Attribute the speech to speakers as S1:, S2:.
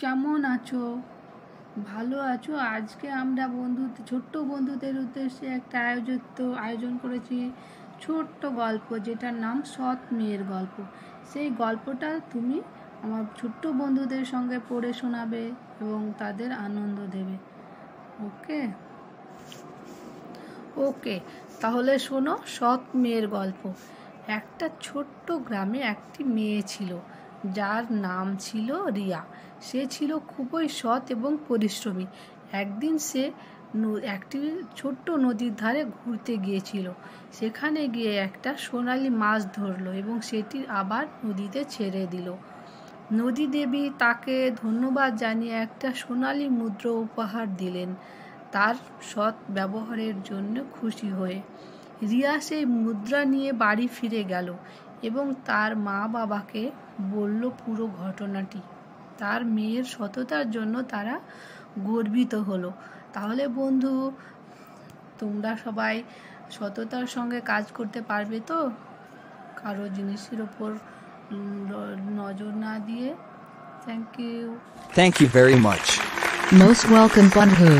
S1: কেমন আছো? ভালো আছো? আজকে আমরা ছোট্ট বন্ধুদের উদ্দেশ্যে একটা আয়োজন করেছি ছোট্ট গল্প, যেটার নাম সৎ মেয়ের গল্প। সেই গল্পটা তুমি আমার ছোট্ট বন্ধুদের সঙ্গে পড়ে শোনাবে এবং তাদের আনন্দ দেবে। ওকে ওকে তাহলে শোনো, সৎ মেয়ের গল্প। একটা ছোট্ট গ্রামে একটি মেয়ে ছিল, যার নাম ছিল রিয়া। সে ছিল খুবই সৎ এবং পরিশ্রমী। একদিন সে একটি ছোট্ট নদীর ধারে ঘুরতে গিয়েছিল। সেখানে গিয়ে একটা সোনালি মাছ ধরলো এবং সেটি আবার নদীতে ছেড়ে দিল। নদী দেবী তাকে ধন্যবাদ জানিয়ে একটা সোনালি মুদ্রা উপহার দিলেন, তার সৎ ব্যবহারের জন্য খুশি হয়ে। রিয়া সেই মুদ্রা নিয়ে বাড়ি ফিরে গেল এবং তার মা বাবাকে বলল পুরো ঘটনাটি। তার মেয়ের সততার জন্য তারা গর্বিত হলো। তাহলে বন্ধু, তোমরা সবাই সততার সঙ্গে কাজ করতে পারবে তো, কারো জিনিসের ওপর নজর না দিয়ে। Thank you
S2: Thank you very much.
S3: Most welcome, Bundhu.